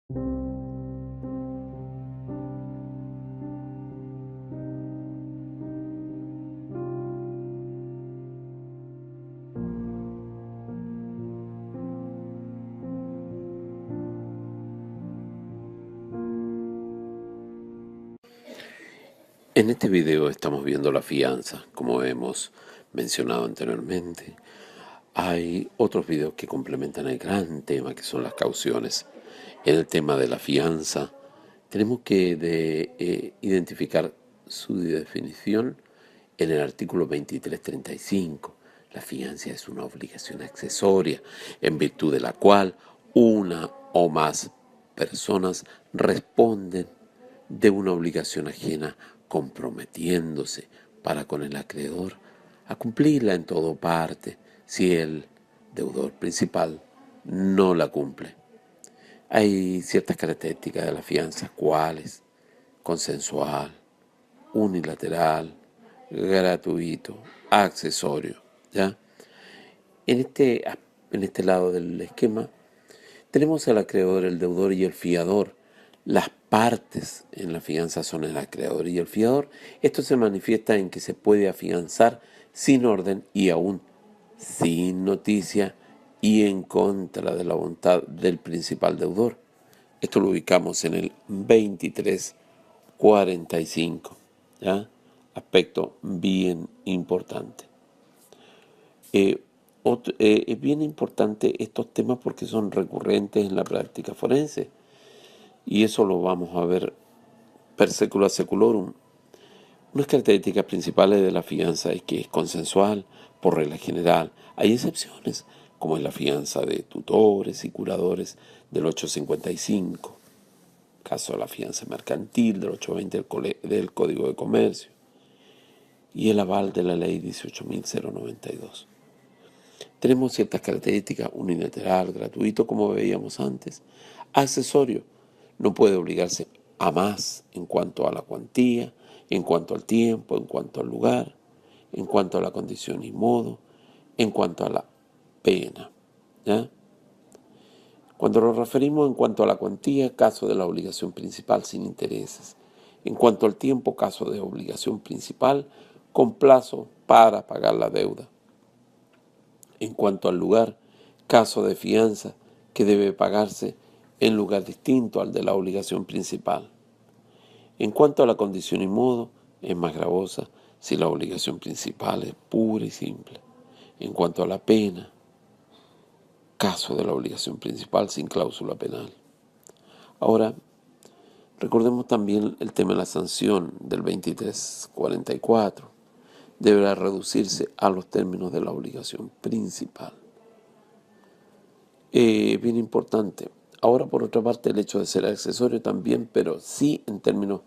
En este video estamos viendo la fianza, como hemos mencionado anteriormente. Hay otros videos que complementan el gran tema que son las cauciones. En el tema de la fianza tenemos que identificar su definición en el artículo 2335. La fianza es una obligación accesoria en virtud de la cual una o más personas responden de una obligación ajena comprometiéndose para con el acreedor a cumplirla en todo parte si el deudor principal no la cumple. Hay ciertas características de la fianza, cuáles: consensual, unilateral, gratuito, accesorio, ¿ya? En este, en este lado del esquema tenemos al acreedor, el deudor y el fiador. Las partes en la fianza son el acreedor y el fiador. Esto se manifiesta en que se puede afianzar sin orden y aún sin noticia y en contra de la voluntad del principal deudor. Esto lo ubicamos en el 2345, ¿ya? Aspecto bien importante. Es bien importante estos temas porque son recurrentes en la práctica forense y eso lo vamos a ver per secula seculorum. Unas características principales de la fianza es que es consensual por regla general. Hay excepciones, como es la fianza de tutores y curadores del 855, caso de la fianza mercantil del 820 del Código de Comercio y el aval de la ley 18.092. Tenemos ciertas características: unilateral, gratuito, como veíamos antes, accesorio, no puede obligarse a más en cuanto a la cuantía, en cuanto al tiempo, en cuanto al lugar, en cuanto a la condición y modo, en cuanto a la pena, ¿ya? Cuando nos referimos en cuanto a la cuantía, caso de la obligación principal sin intereses. En cuanto al tiempo, caso de obligación principal con plazo para pagar la deuda. En cuanto al lugar, caso de fianza que debe pagarse en lugar distinto al de la obligación principal. En cuanto a la condición y modo, es más gravosa si la obligación principal es pura y simple. En cuanto a la pena, caso de la obligación principal sin cláusula penal. Ahora, recordemos también el tema de la sanción del 2344. Deberá reducirse a los términos de la obligación principal. Bien importante. Ahora, por otra parte, el hecho de ser accesorio también, pero sí en términos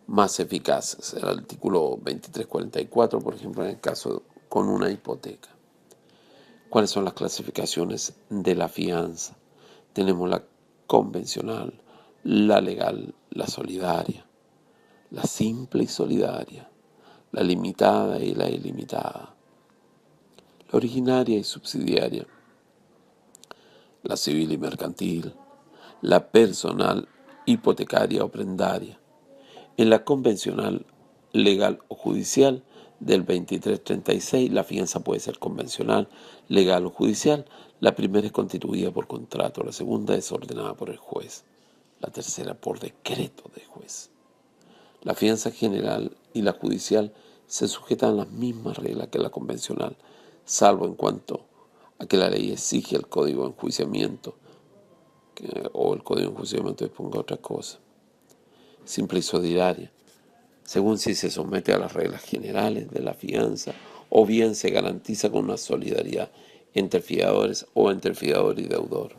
más eficaces. El artículo 2344, por ejemplo, en el caso con una hipoteca. ¿Cuáles son las clasificaciones de la fianza? Tenemos la convencional, la legal, la solidaria, la simple y solidaria, la limitada y la ilimitada, la originaria y subsidiaria, la civil y mercantil, la personal, hipotecaria o prendaria. En la convencional, legal o judicial del 2336, la fianza puede ser convencional, legal o judicial. La primera es constituida por contrato, la segunda es ordenada por el juez, la tercera por decreto del juez. La fianza general y la judicial se sujetan a las mismas reglas que la convencional, salvo en cuanto a que la ley exige el código de enjuiciamiento o el código de enjuiciamiento disponga otra cosa. Simple y solidaria, según si se somete a las reglas generales de la fianza o bien se garantiza con una solidaridad entre fiadores o entre fiador y deudor.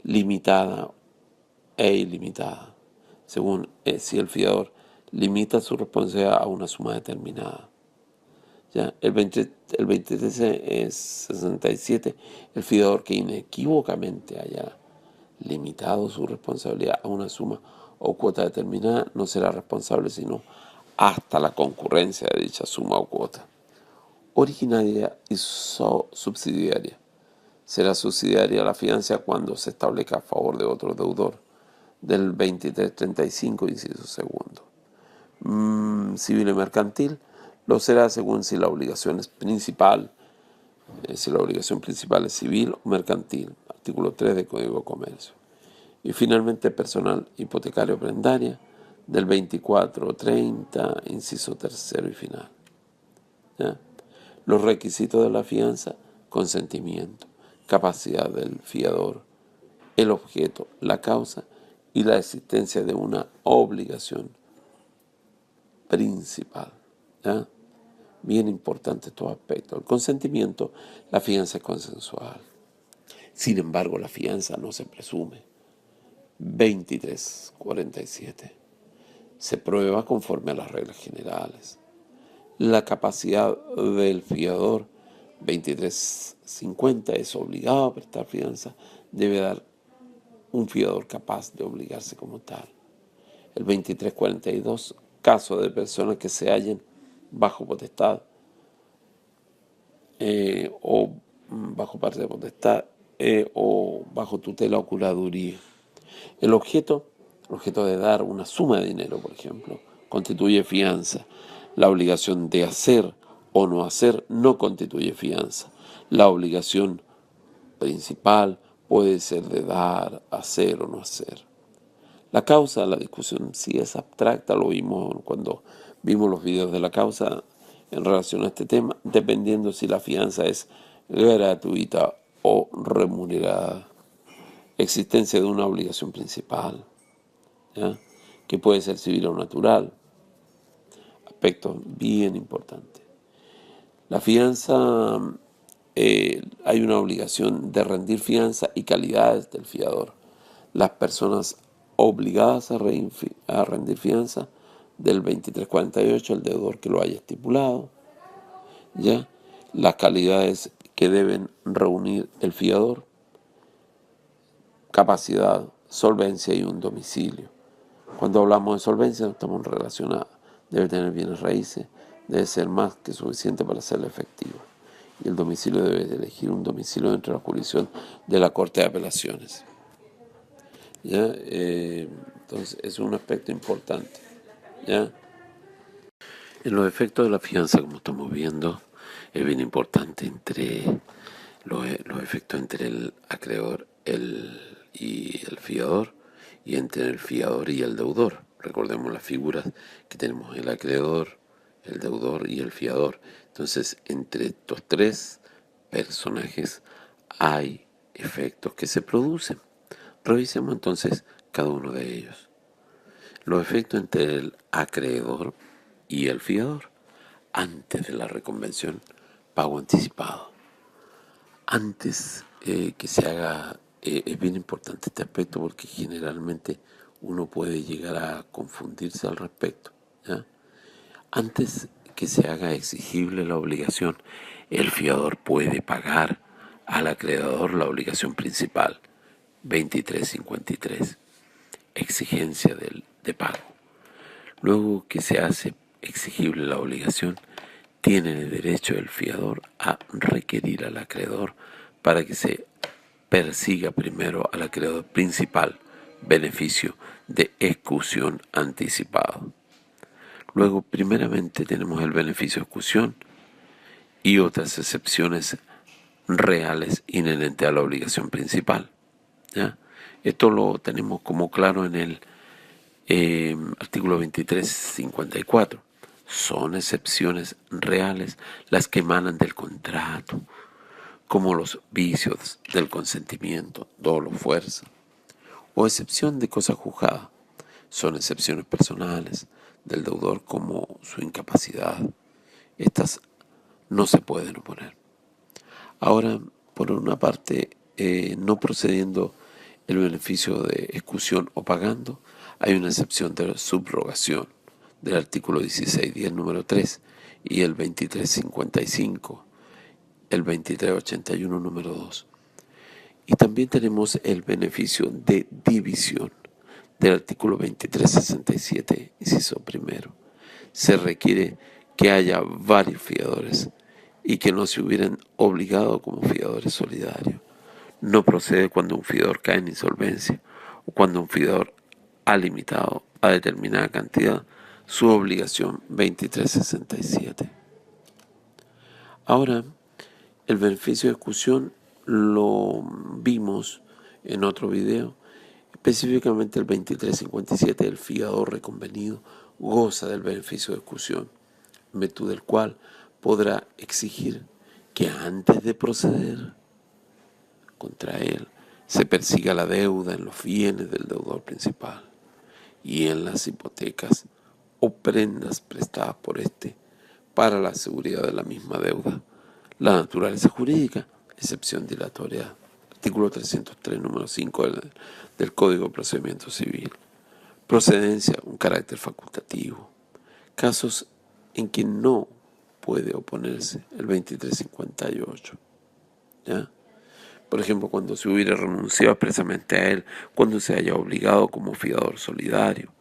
Limitada e ilimitada, según si el fiador limita su responsabilidad a una suma determinada. Ya, el 2367, el fiador que inequívocamente haya limitado su responsabilidad a una suma o cuota determinada no será responsable sino hasta la concurrencia de dicha suma o cuota. Originaria y subsidiaria. Será subsidiaria la fianza cuando se establezca a favor de otro deudor, del 2335, inciso segundo. Civil y mercantil lo será según si la obligación es principal, si la obligación principal es civil o mercantil, artículo 3 del Código de Comercio. Y finalmente personal hipotecario prendaria del 2430, inciso tercero y final. ¿Ya? Los requisitos de la fianza: consentimiento, capacidad del fiador, el objeto, la causa y la existencia de una obligación principal. ¿Ya? Bien importante estos aspectos. El consentimiento, la fianza es consensual. Sin embargo, la fianza no se presume. 2347. Se prueba conforme a las reglas generales. La capacidad del fiador, 2350, es obligado a prestar fianza. Debe dar un fiador capaz de obligarse como tal. El 2342, caso de personas que se hallen bajo potestad o bajo parte de potestad o bajo tutela o curaduría. El objeto de dar una suma de dinero, por ejemplo, constituye fianza. La obligación de hacer o no hacer no constituye fianza. La obligación principal puede ser de dar, hacer o no hacer. La causa, la discusión sí es abstracta, lo vimos cuando vimos los videos de la causa en relación a este tema, dependiendo si la fianza es gratuita o remunerada. Existencia de una obligación principal, ¿ya? Que puede ser civil o natural. Aspecto bien importante. La fianza, hay una obligación de rendir fianza y calidades del fiador. Las personas obligadas a rendir fianza del 2348, el deudor que lo haya estipulado, ¿ya? Las calidades que deben reunir el fiador: capacidad, solvencia y un domicilio. Cuando hablamos de solvencia, estamos relacionados. Debe tener bienes raíces, debe ser más que suficiente para hacerla efectiva. Y el domicilio debe elegir un domicilio dentro de la jurisdicción de la Corte de Apelaciones. ¿Ya? Entonces, es un aspecto importante. ¿Ya? En los efectos de la fianza, como estamos viendo, es bien importante entre los efectos entre el acreedor y el fiador, y entre el fiador y el deudor. Recordemos las figuras que tenemos: el acreedor, el deudor y el fiador. Entonces, entre estos tres personajes hay efectos que se producen. Revisemos entonces cada uno de ellos. Los efectos entre el acreedor y el fiador antes de la reconvención: pago anticipado. Antes que se haga, es bien importante este aspecto porque generalmente uno puede llegar a confundirse al respecto, ¿ya? Antes que se haga exigible la obligación, el fiador puede pagar al acreedor la obligación principal, 2353, exigencia de pago. Luego que se hace exigible la obligación, tiene el derecho el fiador a requerir al acreedor para que se persiga primero al acreedor principal, beneficio de ejecución anticipado. Luego, primeramente, tenemos el beneficio de ejecución y otras excepciones reales inherentes a la obligación principal, ¿ya? Esto lo tenemos como claro en el artículo 2354. Son excepciones reales las que emanan del contrato, como los vicios del consentimiento, dolo, fuerza, o excepción de cosa juzgada. Son excepciones personales del deudor, como su incapacidad. Estas no se pueden oponer. Ahora, por una parte, no procediendo el beneficio de ejecución o pagando, hay una excepción de subrogación del artículo 1610, número 3, y el 2355, el 2381, número 2. Y también tenemos el beneficio de división del artículo 2367, inciso primero. Se requiere que haya varios fiadores y que no se hubieran obligado como fiadores solidarios. No procede cuando un fiador cae en insolvencia o cuando un fiador ha limitado a determinada cantidad su obligación 2367. Ahora, el beneficio de ejecución lo vimos en otro video. Específicamente el 2357, el fiador reconvenido goza del beneficio de ejecución, en virtud del cual podrá exigir que antes de proceder contra él se persiga la deuda en los bienes del deudor principal y en las hipotecas o prendas prestadas por éste para la seguridad de la misma deuda. La naturaleza jurídica, excepción dilatoria, artículo 303, número 5 del Código de Procedimiento Civil. Procedencia, un carácter facultativo. Casos en que no puede oponerse, el 2358. ¿Ya? Por ejemplo, cuando se hubiera renunciado expresamente a él, cuando se haya obligado como fiador solidario,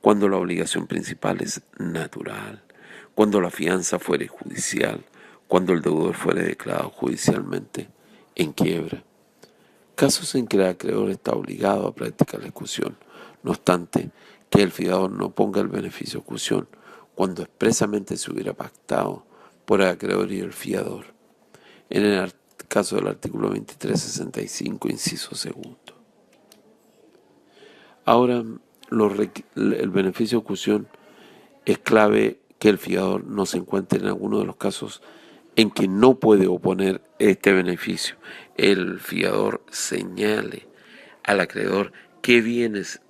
cuando la obligación principal es natural, cuando la fianza fuere judicial, cuando el deudor fuere declarado judicialmente en quiebra. Casos en que el acreedor está obligado a practicar la ejecución, no obstante que el fiador no ponga el beneficio de ejecución, cuando expresamente se hubiera pactado por el acreedor y el fiador. En el caso del artículo 2365, inciso segundo. Ahora, el beneficio de ejecución es clave que el fiador no se encuentre en alguno de los casos en que no puede oponer este beneficio. El fiador señale al acreedor qué bienes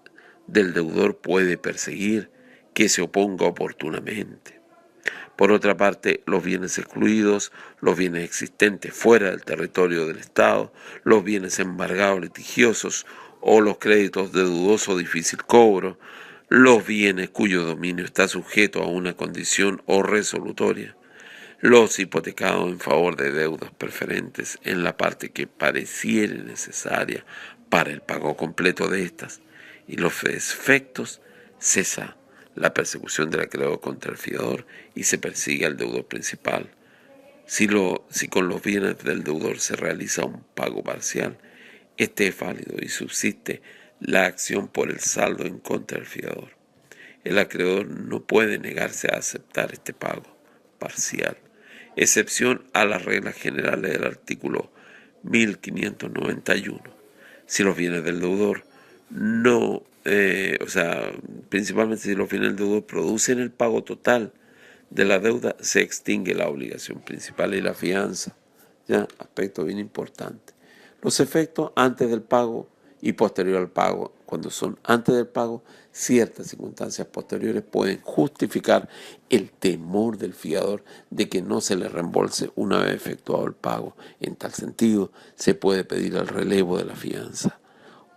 del deudor puede perseguir, que se oponga oportunamente. Por otra parte, los bienes excluidos, los bienes existentes fuera del territorio del Estado, los bienes embargados litigiosos o los créditos de dudoso o difícil cobro, los bienes cuyo dominio está sujeto a una condición o resolutoria, los hipotecados en favor de deudas preferentes en la parte que pareciere necesaria para el pago completo de estas, y los efectos cesa la persecución del acreedor contra el fiador y se persigue al deudor principal. Si con los bienes del deudor se realiza un pago parcial, este es válido y subsiste la acción por el saldo en contra del fiador. El acreedor no puede negarse a aceptar este pago parcial, excepción a las reglas generales del artículo 1591. Si los bienes del deudor no, principalmente si los bienes del deudor producen el pago total de la deuda, se extingue la obligación principal y la fianza. ¿Ya? Aspecto bien importante. Los efectos antes del pago y posterior al pago. Cuando son antes del pago, ciertas circunstancias posteriores pueden justificar el temor del fiador de que no se le reembolse una vez efectuado el pago. En tal sentido, se puede pedir el relevo de la fianza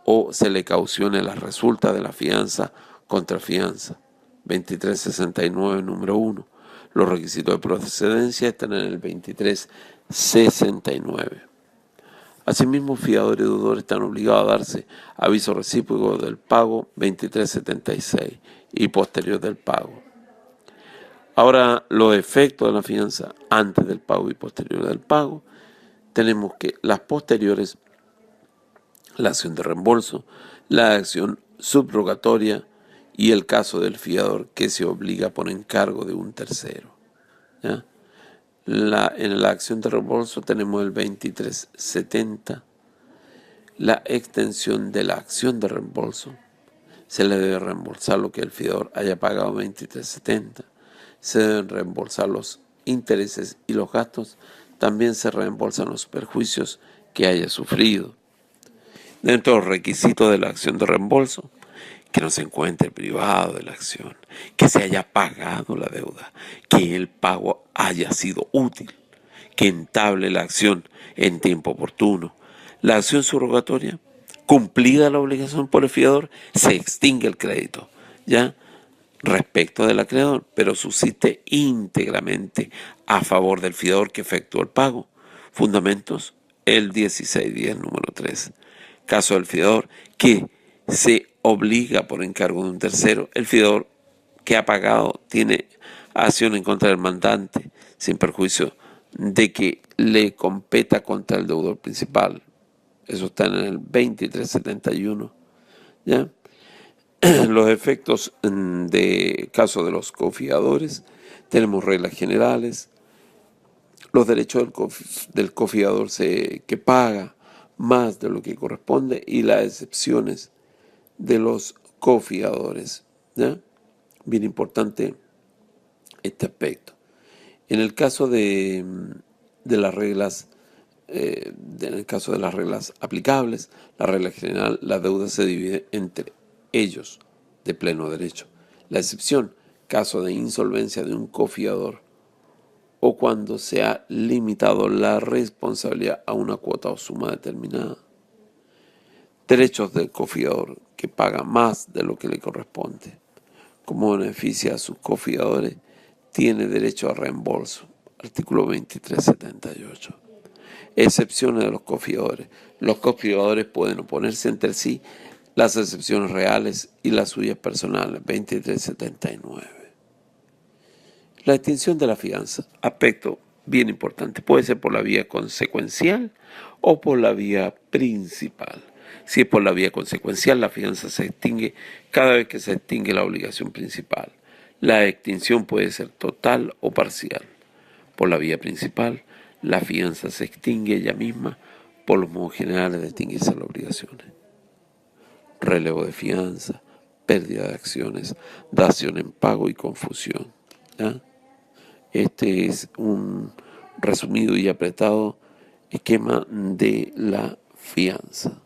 o se le caucione la resulta de la fianza contra fianza. 2369, número 1. Los requisitos de procedencia están en el 2369. Asimismo, fiador y deudor están obligados a darse aviso recíproco del pago 2376 y posterior del pago. Ahora, los efectos de la fianza antes del pago y posterior del pago, tenemos que las posteriores, la acción de reembolso, la acción subrogatoria y el caso del fiador que se obliga por encargo de un tercero. ¿Ya? En la acción de reembolso tenemos el 2370, la extensión de la acción de reembolso. Se le debe reembolsar lo que el fiador haya pagado 2370. Se deben reembolsar los intereses y los gastos. También se reembolsan los perjuicios que haya sufrido. Dentro de los requisitos de la acción de reembolso, que no se encuentre privado de la acción, que se haya pagado la deuda, que el pago haya sido útil, que entable la acción en tiempo oportuno. La acción subrogatoria, cumplida la obligación por el fiador, se extingue el crédito, ¿ya? Respecto del acreedor, pero subsiste íntegramente a favor del fiador que efectuó el pago. Fundamentos, el 1610, número 3. Caso del fiador que se obliga por encargo de un tercero, el fiador que ha pagado tiene acción en contra del mandante, sin perjuicio de que le competa contra el deudor principal. Eso está en el 2371, ¿ya? Los efectos de caso de los cofiadores, tenemos reglas generales, los derechos del cofiador que paga más de lo que corresponde y las excepciones de los cofiadores, ¿ya? Bien importante este aspecto. En el caso de las reglas, en el caso de las reglas aplicables, la regla general, la deuda se divide entre ellos de pleno derecho. La excepción, caso de insolvencia de un cofiador o cuando se ha limitado la responsabilidad a una cuota o suma determinada. Derechos del cofiador, que paga más de lo que le corresponde. Como beneficia a sus cofiadores, tiene derecho a reembolso. Artículo 2378. Excepciones de los cofiadores. Los cofiadores pueden oponerse entre sí las excepciones reales y las suyas personales. 2379. La extinción de la fianza. Aspecto bien importante. Puede ser por la vía consecuencial o por la vía principal. Si es por la vía consecuencial, la fianza se extingue cada vez que se extingue la obligación principal. La extinción puede ser total o parcial. Por la vía principal, la fianza se extingue ella misma por los modos generales de extinguirse las obligaciones. Relevo de fianza, pérdida de acciones, dación en pago y confusión. ¿Ya? Este es un resumido y apretado esquema de la fianza.